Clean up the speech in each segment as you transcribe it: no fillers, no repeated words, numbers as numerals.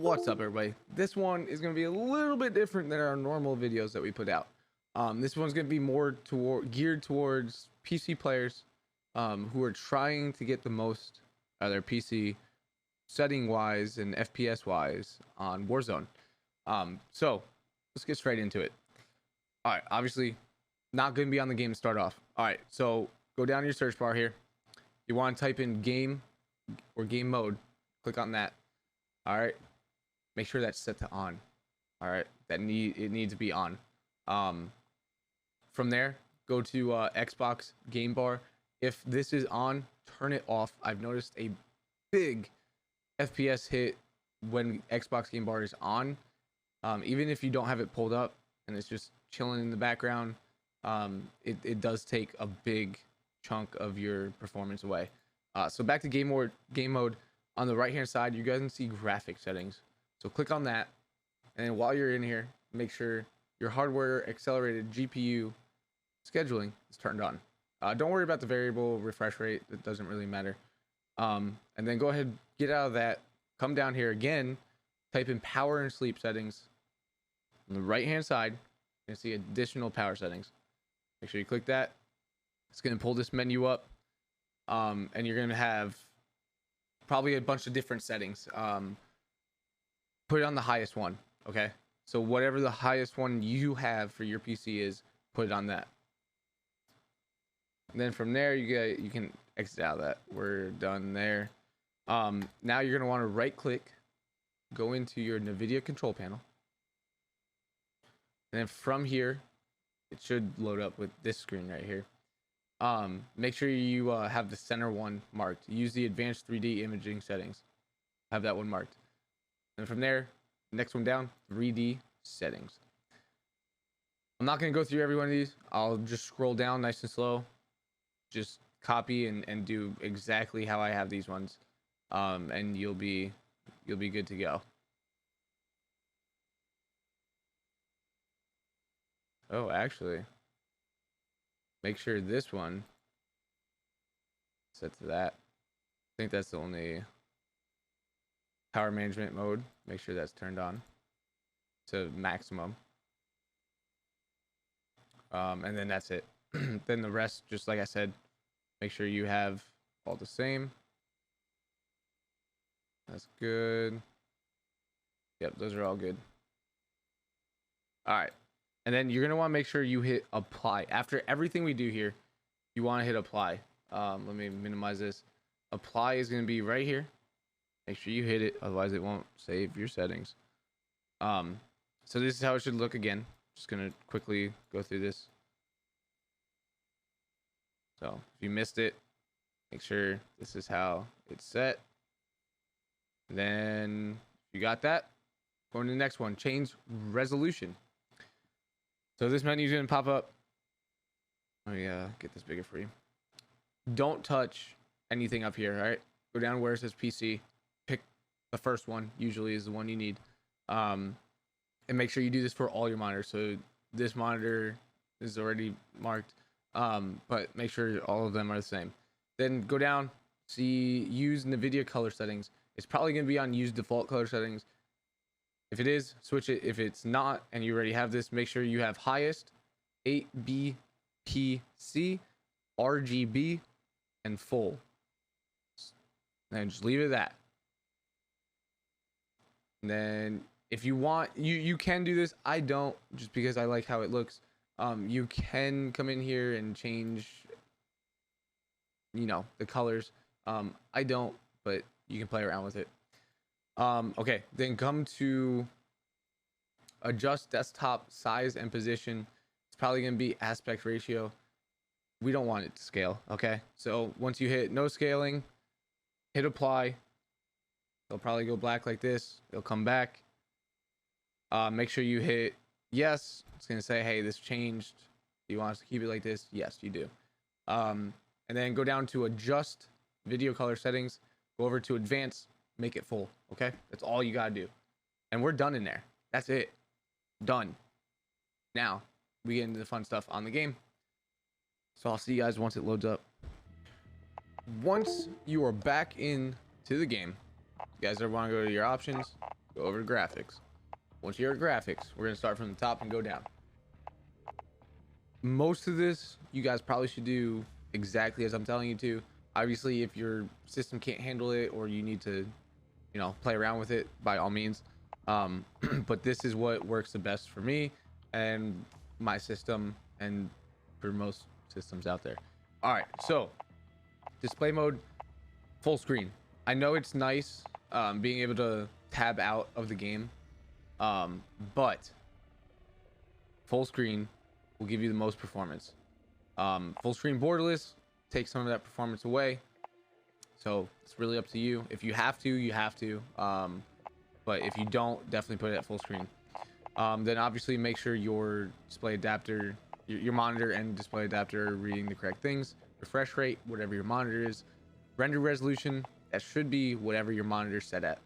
What's up, everybody? This one is going to be a little bit different than our normal videos that we put out. This one's going to be more geared towards PC players who are trying to get the most out of their PC setting wise and FPS wise on Warzone. So let's get straight into it. All right, obviously not going to be on the game to start off. All right, so go down to your search bar here. You want to type in game or game mode. Click on that. All right, make sure that's set to on. All right, it needs to be on. From there, go to Xbox game bar. If this is on, turn it off. I've noticed a big FPS hit when Xbox game bar is on. Even if you don't have it pulled up and it's just chilling in the background, it does take a big chunk of your performance away. So back to game mode. On the right hand side, you guys can see graphic settings. So click on that, and then while you're in here, make sure your hardware accelerated GPU scheduling is turned on. Don't worry about the variable refresh rate, it doesn't really matter. And then go ahead, get out of that, come down here again, type in power and sleep settings. On the right hand side, you can see additional power settings. Make sure you click that. It's going to pull this menu up, and you're going to have probably a bunch of different settings. Put it on the highest one. Okay, so whatever the highest one you have for your PC is, put it on that. And then from there, you can exit out of that. We're done there. Now you're gonna want to right click, go into your Nvidia control panel, and then from here it should load up with this screen right here. Make sure you have the center one marked. Use the advanced 3D imaging settings. Have that one marked. And from there, next one down, 3D settings. I'm not going to go through every one of these. I'll just scroll down nice and slow. Just copy and do exactly how I have these ones. And you'll be good to go. Oh, actually, make sure this one set to that. I think that's the only power management mode. Make sure that's turned on to maximum. And then that's it. Then the rest, just like I said, make sure you have all the same. That's good. Yep, those are all good. All right. And then you're going to want to make sure you hit apply. After everything we do here, you want to hit apply. Let me minimize this. Apply is going to be right here. Make sure you hit it, otherwise it won't save your settings. So this is how it should look again. Just going to quickly go through this. So if you missed it, make sure this is how it's set. Then if you got that, go to the next one, change resolution. So this menu is going to pop up. Oh yeah, get this bigger for you. Don't touch anything up here, all right? Go down where it says PC. Pick the first one, usually is the one you need. And make sure you do this for all your monitors. So this monitor is already marked, but make sure all of them are the same. Then go down, see use Nvidia color settings. It's probably going to be on use default color settings. If it is, switch it. If it's not, and you already have this, make sure you have highest, 8BPC, RGB, and full. And just leave it at that. And then if you want, you can do this. I don't, just because I like how it looks. You can come in here and change, the colors. I don't, but you can play around with it. Okay, then come to adjust desktop size and position. It's probably going to be aspect ratio. We don't want it to scale. Okay, so once you hit no scaling, hit apply. It'll probably go black like this. It'll come back. Make sure you hit yes. It's going to say, hey, this changed. Do you want us to keep it like this? Yes, you do. And then go down to adjust video color settings. Go over to advanced. Make it full. Okay, that's all you gotta do, and we're done in there. That's it, done. Now we get into the fun stuff on the game, so I'll see you guys once it loads up. Once you are back in to the game, you guys ever want to go to your options, Go over to graphics. Once you're at graphics, we're gonna start from the top and go down. Most of this you guys probably should do exactly as I'm telling you to. Obviously, if your system can't handle it or you need to, you know, play around with it, by all means. But this is what works the best for me and my system, and for most systems out there. All right, so display mode, full screen. I know it's nice being able to tab out of the game, but full screen will give you the most performance. Full screen borderless takes some of that performance away, so it's really up to you. If you have to, you have to, but if you don't, definitely put it at full screen. Then obviously make sure your display adapter, your monitor and display adapter are reading the correct things. Refresh rate, whatever your monitor is. Render resolution, that should be whatever your monitor is set at.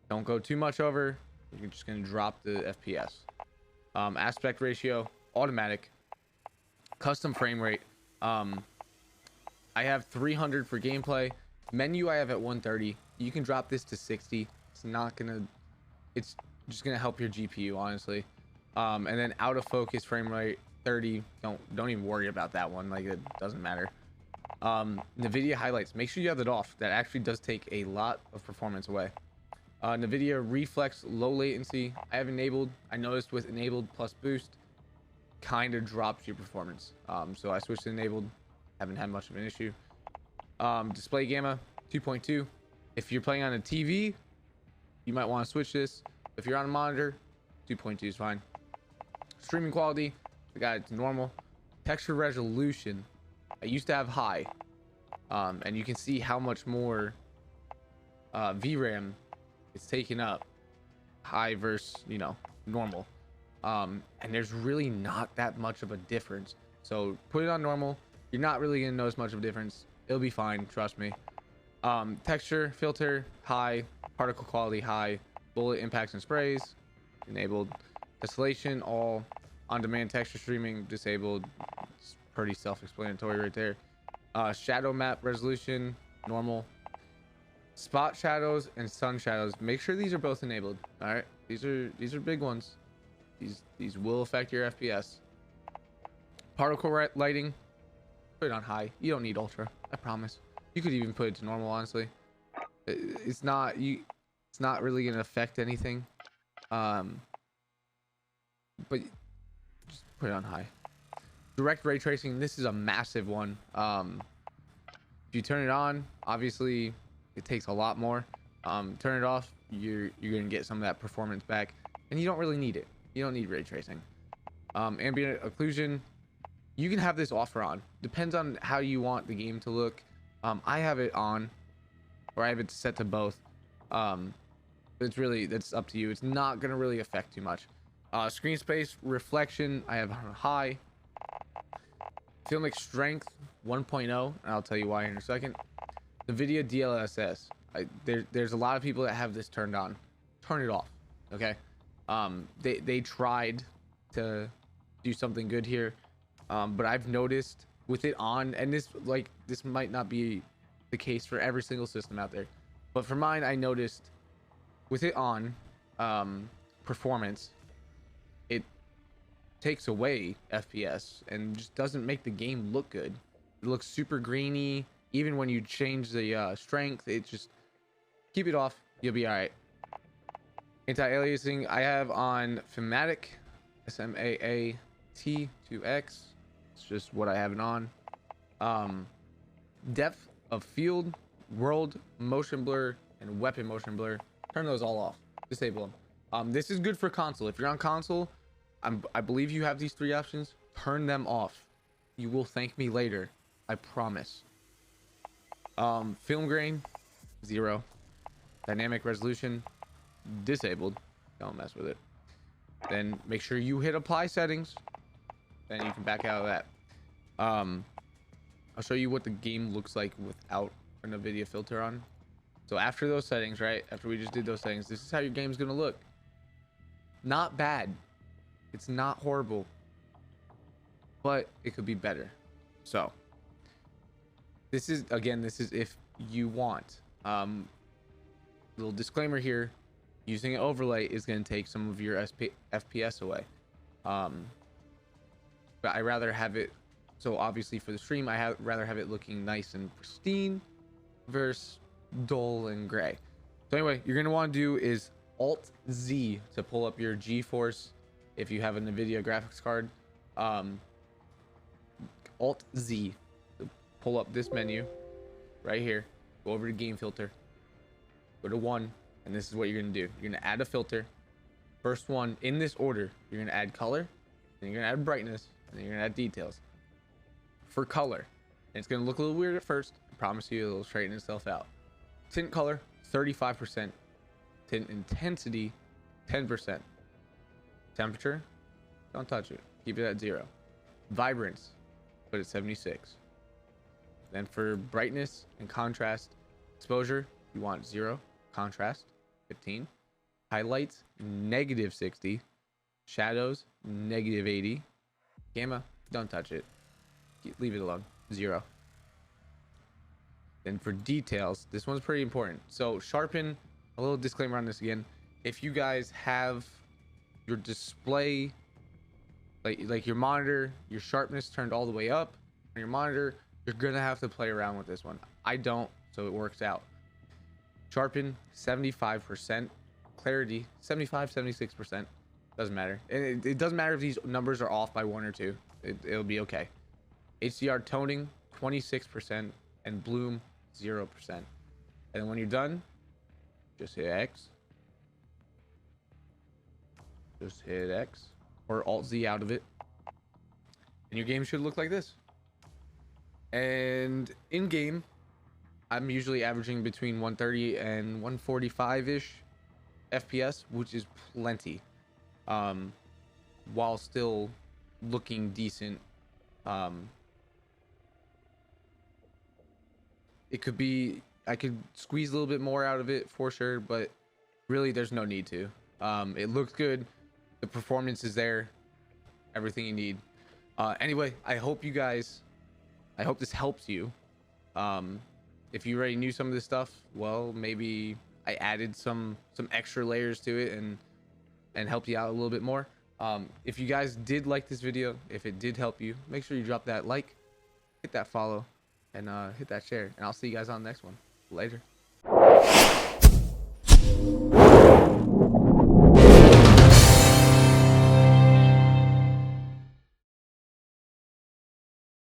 Don't go too much over, you're just going to drop the FPS. Aspect ratio, automatic. Custom frame rate, I have 300 for gameplay. Menu I have at 130. You can drop this to 60. It's just gonna help your GPU, honestly. And then out of focus frame rate 30. Don't even worry about that one, like it doesn't matter. Nvidia highlights, make sure you have it off. That actually does take a lot of performance away. Nvidia reflex low latency I have enabled. I noticed with enabled plus boost kind of drops your performance, so I switched to enabled. Haven't had much of an issue. Display gamma 2.2. If you're playing on a TV, you might want to switch this. If you're on a monitor, 2.2 is fine. Streaming quality, I got it to normal. Texture resolution, I used to have high, and you can see how much more VRAM it's taken up, high versus, you know, normal. And there's really not that much of a difference, so put it on normal. You're not really gonna notice much of a difference. It'll be fine, trust me. Texture filter high, particle quality high, bullet impacts and sprays enabled, tesselation all, on-demand texture streaming disabled. It's pretty self-explanatory right there. Shadow map resolution normal. Spot shadows and sun shadows, make sure these are both enabled. All right, these are big ones. These will affect your FPS. Particle lighting, put it on high. You don't need ultra, I promise. You could even put it to normal, honestly. It's not really gonna affect anything, but just put it on high. Direct ray tracing, this is a massive one. If you turn it on, obviously it takes a lot more. Turn it off, you're gonna get some of that performance back, and you don't really need it. You don't need ray tracing. Ambient occlusion, you can have this off or on, depends on how you want the game to look. I have it on, or I have it set to both. That's up to you. It's not gonna really affect too much. Screen space reflection I have on high. Filmic strength 1.0, and I'll tell you why in a second. Nvidia DLSS, there's a lot of people that have this turned on. Turn it off, okay? They tried to do something good here, but I've noticed with it on, and this might not be the case for every single system out there, but for mine, I noticed with it on, performance, it takes away FPS and just doesn't make the game look good. It looks super grainy. Even when you change the strength, it just, keep it off, you'll be all right. Anti-aliasing I have on Filmatic, SMAAT2X. It's just what I have it on. Depth of field, world motion blur, and weapon motion blur, turn those all off, disable them. This is good for console. If you're on console, I believe you have these three options. Turn them off, you will thank me later, I promise. Film grain 0, dynamic resolution disabled, don't mess with it. Then make sure you hit apply settings, then you can back out of that. I'll show you what the game looks like without a Nvidia filter on. So after those settings, right after we just did those settings, this is how your game's gonna look. Not bad, it's not horrible, but it could be better. So this is if you want. Little disclaimer here, Using an overlay is going to take some of your FPS away. But I rather have it, so obviously for the stream I rather have it looking nice and pristine versus dull and gray. So anyway, you're going to want to do is Alt Z to pull up your GeForce if you have a Nvidia graphics card. Alt Z to pull up this menu right here, go over to game filter, go to 1, and this is what you're going to do. You're going to add a filter. First one in this order, you're going to add color, then you're going to add brightness, and then you're going to add details. For color, and it's going to look a little weird at first, I promise you it'll straighten itself out. Tint color 35%, tint intensity 10%, temperature, don't touch it, keep it at 0, vibrance, put it 76. Then for brightness and contrast, exposure you want 0, contrast 15, highlights -60, shadows -80, gamma don't touch it, leave it alone, 0. Then for details, this one's pretty important. So sharpen, a little disclaimer on this again, if you guys have your display, like your monitor, your sharpness turned all the way up on your monitor, you're gonna have to play around with this one. I don't, so it works out. Sharpen 75%, clarity 75, 76%, doesn't matter. And it doesn't matter if these numbers are off by 1 or 2, it'll be okay. HDR toning 26% and bloom 0%. And then when you're done, just hit X. Just hit X or Alt Z out of it, and your game should look like this. And in game, I'm usually averaging between 130 and 145 ish FPS, which is plenty, while still looking decent. It could be, I could squeeze a little bit more out of it for sure, but really there's no need to. It looks good, the performance is there, everything you need. Anyway, I hope this helps you. If you already knew some of this stuff, well, maybe I added some extra layers to it and helped you out a little bit more. If you guys did like this video, if it did help you, make sure you drop that like, hit that follow, and hit that share, and I'll see you guys on the next one. Later.